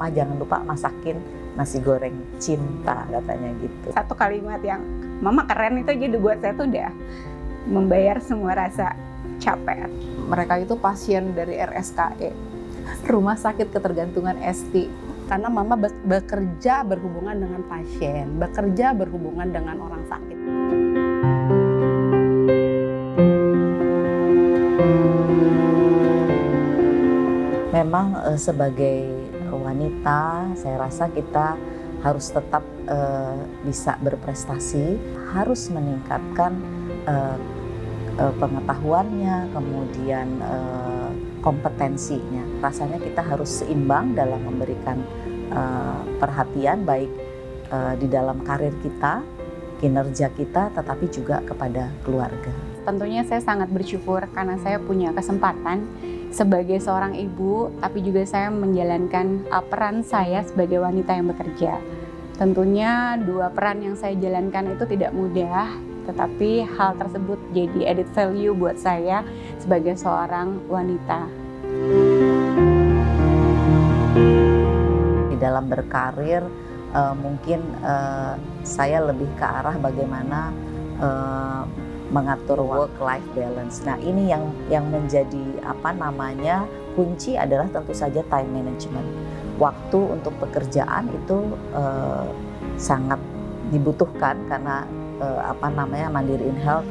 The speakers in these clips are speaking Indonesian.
"Mama jangan lupa masakin nasi goreng cinta," katanya gitu. Satu kalimat yang "Mama keren" itu jadi buat saya tuh udah membayar semua rasa capek. Mereka itu pasien dari RSKE, Rumah Sakit Ketergantungan ST. Karena Mama bekerja berhubungan dengan pasien, bekerja berhubungan dengan orang sakit. Memang sebagai wanita, saya rasa kita harus tetap bisa berprestasi, harus meningkatkan pengetahuannya, kemudian kompetensinya. Rasanya kita harus seimbang dalam memberikan perhatian baik di dalam karir kita, kinerja kita, tetapi juga kepada keluarga. Tentunya saya sangat bersyukur karena saya punya kesempatan sebagai seorang ibu, tapi juga saya menjalankan peran saya sebagai wanita yang bekerja. Tentunya dua peran yang saya jalankan itu tidak mudah, tetapi hal tersebut jadi added value buat saya sebagai seorang wanita. Di dalam berkarir, mungkin saya lebih ke arah bagaimana mengatur work-life balance. Nah, ini yang menjadi kunci adalah tentu saja time management. Waktu untuk pekerjaan itu sangat dibutuhkan karena Mandiri In Health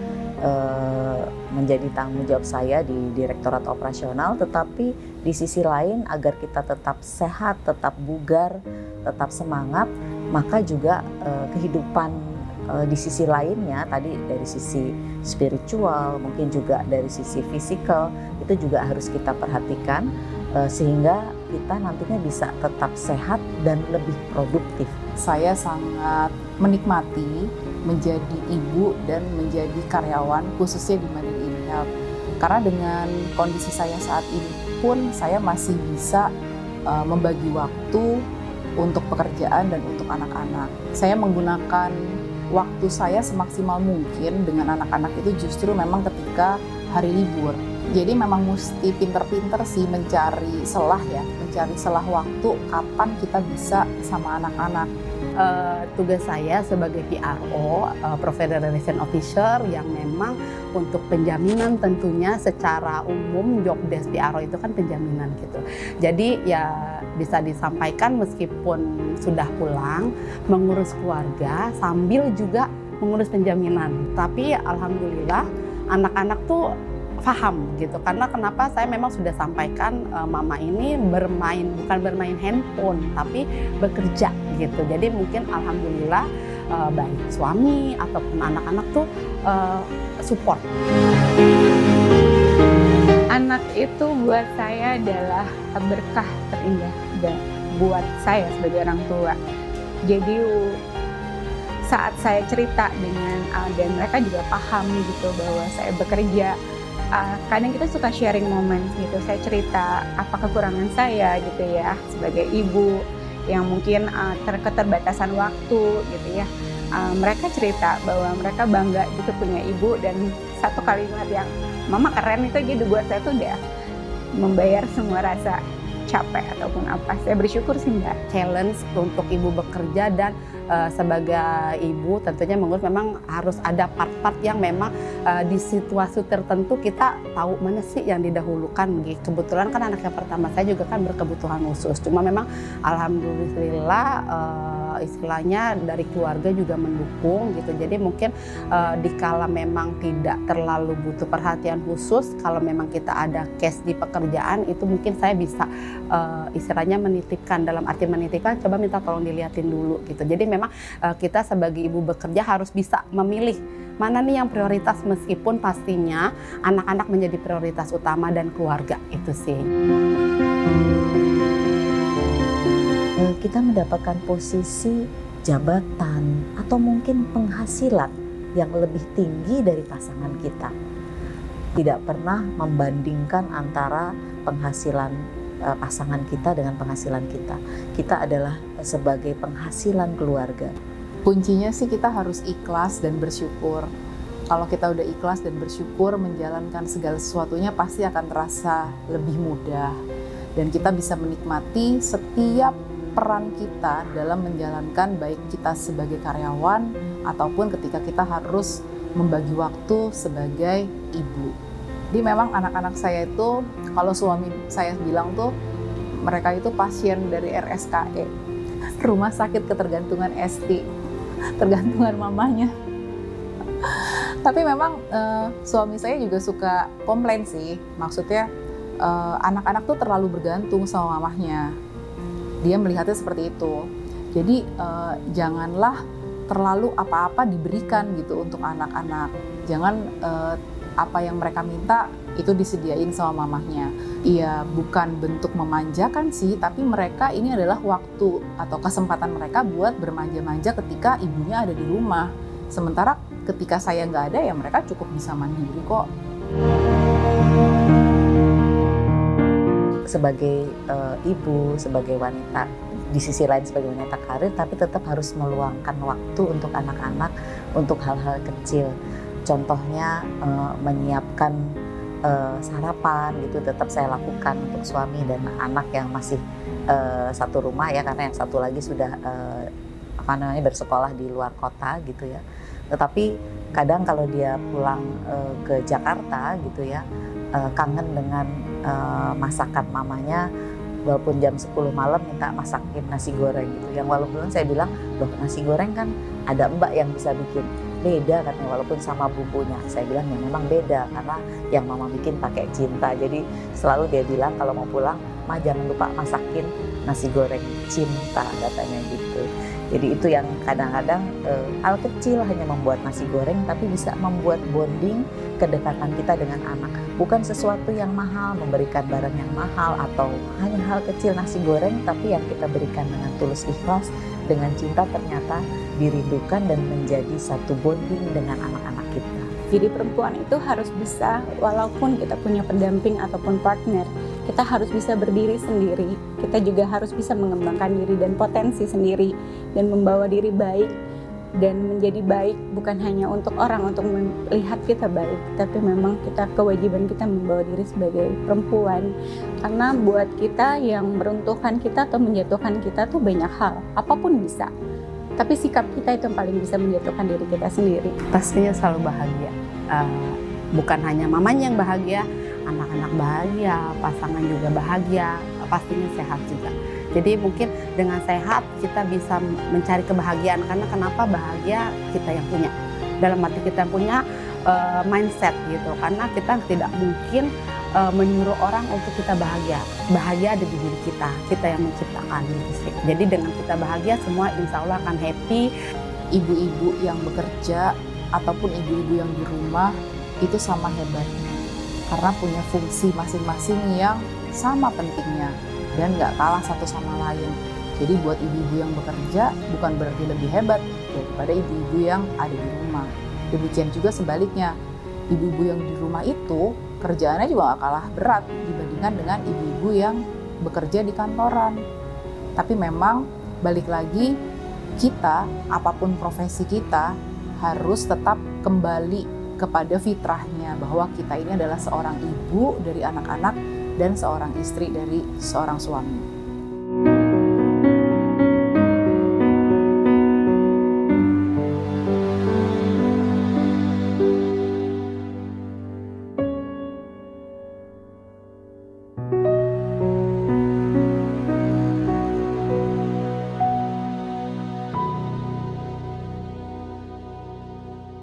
menjadi tanggung jawab saya di Direktorat Operasional, tetapi di sisi lain agar kita tetap sehat, tetap bugar, tetap semangat, maka juga kehidupan di sisi lainnya, tadi dari sisi spiritual, mungkin juga dari sisi fisikal, itu juga harus kita perhatikan sehingga kita nantinya bisa tetap sehat dan lebih produktif. Saya sangat menikmati menjadi ibu dan menjadi karyawan khususnya di Mandiri In Health. Karena dengan kondisi saya saat ini pun saya masih bisa membagi waktu untuk pekerjaan dan untuk anak-anak. Saya menggunakan waktu saya semaksimal mungkin dengan anak-anak itu justru memang ketika hari libur. Jadi memang mesti pinter-pinter sih mencari celah waktu kapan kita bisa sama anak-anak. Tugas saya sebagai PRO, Provider Relation Officer, yang memang untuk penjaminan tentunya secara umum job desk PRO itu kan penjaminan gitu. Jadi ya bisa disampaikan meskipun sudah pulang mengurus keluarga sambil juga mengurus penjaminan. Tapi alhamdulillah anak-anak tuh paham gitu, karena kenapa saya memang sudah sampaikan mama ini bukan bermain handphone tapi bekerja gitu. Jadi mungkin alhamdulillah baik suami ataupun anak-anak tuh support. Anak itu buat saya adalah berkah terindah buat saya sebagai orang tua. Jadi saat saya cerita dan mereka juga paham gitu bahwa saya bekerja, kadang kita suka sharing momen gitu. Saya cerita apa kekurangan saya gitu ya sebagai ibu yang mungkin keterbatasan waktu gitu ya. Mereka cerita bahwa mereka bangga gitu punya ibu, dan satu kalimat yang "Mama keren" itu jadi buat saya tuh udah membayar semua rasa capek ataupun apa. Saya bersyukur sih Mbak. Challenge untuk ibu bekerja dan sebagai ibu tentunya mengurus, memang harus ada part-part yang memang di situasi tertentu kita tahu mana sih yang didahulukan. Kebetulan kan anak yang pertama saya juga kan berkebutuhan khusus, cuma memang alhamdulillah istilahnya dari keluarga juga mendukung gitu. Jadi mungkin dikala memang tidak terlalu butuh perhatian khusus, kalau memang kita ada case di pekerjaan itu mungkin saya bisa istilahnya menitipkan, dalam arti menitipkan, coba minta tolong dilihatin dulu gitu. Jadi memang kita sebagai ibu bekerja harus bisa memilih mana nih yang prioritas, meskipun pastinya anak-anak menjadi prioritas utama dan keluarga itu sih. Kita mendapatkan posisi jabatan atau mungkin penghasilan yang lebih tinggi dari pasangan kita. Tidak pernah membandingkan antara penghasilan pasangan kita dengan penghasilan kita. Kita adalah sebagai penghasilan keluarga. Kuncinya sih kita harus ikhlas dan bersyukur. Kalau kita udah ikhlas dan bersyukur, menjalankan segala sesuatunya pasti akan terasa lebih mudah. Dan kita bisa menikmati setiap peran kita dalam menjalankan baik kita sebagai karyawan ataupun ketika kita harus membagi waktu sebagai ibu. Jadi memang anak-anak saya itu, kalau suami saya bilang tuh, mereka itu pasien dari RSKE, Rumah Sakit Ketergantungan ST, tergantungan mamanya. Tapi memang suami saya juga suka komplain sih, maksudnya anak-anak tuh terlalu bergantung sama mamahnya. Dia melihatnya seperti itu. Jadi janganlah terlalu apa-apa diberikan gitu untuk anak-anak. Jangan apa yang mereka minta itu disediain sama mamahnya. Iya, bukan bentuk memanjakan sih, tapi mereka ini adalah waktu atau kesempatan mereka buat bermanja-manja ketika ibunya ada di rumah. Sementara ketika saya nggak ada, ya mereka cukup bisa mandiri kok. Sebagai ibu, sebagai wanita, di sisi lain sebagai wanita karir, tapi tetap harus meluangkan waktu untuk anak-anak, untuk hal-hal kecil. Contohnya menyiapkan sarapan gitu, tetap saya lakukan untuk suami dan anak yang masih satu rumah ya, karena yang satu lagi sudah bersekolah di luar kota gitu ya. Tetapi kadang kalau dia pulang ke Jakarta gitu ya, kangen dengan masakan mamanya, walaupun jam 10 malam minta masakin nasi goreng gitu. Yang walaupun saya bilang, loh nasi goreng kan ada mbak yang bisa bikin. Beda katanya, walaupun sama bumbunya. Saya bilang ya memang beda, karena yang mama bikin pakai cinta. Jadi selalu dia bilang kalau mau pulang, Ma jangan lupa masakin nasi goreng cinta, katanya gitu. Jadi itu yang kadang-kadang hal kecil hanya membuat nasi goreng, tapi bisa membuat bonding, kedekatan kita dengan anak. Bukan sesuatu yang mahal, memberikan barang yang mahal, atau hanya hal kecil nasi goreng, tapi yang kita berikan dengan tulus ikhlas, dengan cinta, ternyata dirindukan dan menjadi satu bonding dengan anak-anak kita. Jadi perempuan itu harus bisa, walaupun kita punya pendamping ataupun partner, kita harus bisa berdiri sendiri. Kita juga harus bisa mengembangkan diri dan potensi sendiri, dan membawa diri baik dan menjadi baik, bukan hanya untuk orang untuk melihat kita baik, tapi memang kita kewajiban kita membawa diri sebagai perempuan. Karena buat kita yang meruntuhkan kita atau menjatuhkan kita tuh banyak hal, apapun bisa. Tapi sikap kita itu yang paling bisa menjatuhkan diri kita sendiri. Pastinya selalu bahagia. Bukan hanya mamanya yang bahagia, anak-anak bahagia, pasangan juga bahagia, pastinya sehat juga. Jadi mungkin dengan sehat kita bisa mencari kebahagiaan, karena kenapa bahagia kita yang punya. Dalam arti kita yang punya mindset gitu, karena kita tidak mungkin menyuruh orang untuk kita bahagia. Bahagia ada di diri kita yang menciptakan gitu sih. Jadi dengan kita bahagia, semua insya Allah akan happy. Ibu-ibu yang bekerja ataupun ibu-ibu yang di rumah itu sama hebatnya, karena punya fungsi masing-masing yang sama pentingnya dan nggak kalah satu sama lain. Jadi buat ibu-ibu yang bekerja bukan berarti lebih hebat daripada ibu-ibu yang ada di rumah. Demikian juga sebaliknya, ibu-ibu yang di rumah itu kerjaannya juga nggak kalah berat dibandingkan dengan ibu-ibu yang bekerja di kantoran. Tapi memang balik lagi, kita apapun profesi kita harus tetap kembali kepada fitrahnya, bahwa kita ini adalah seorang ibu dari anak-anak dan seorang istri dari seorang suami.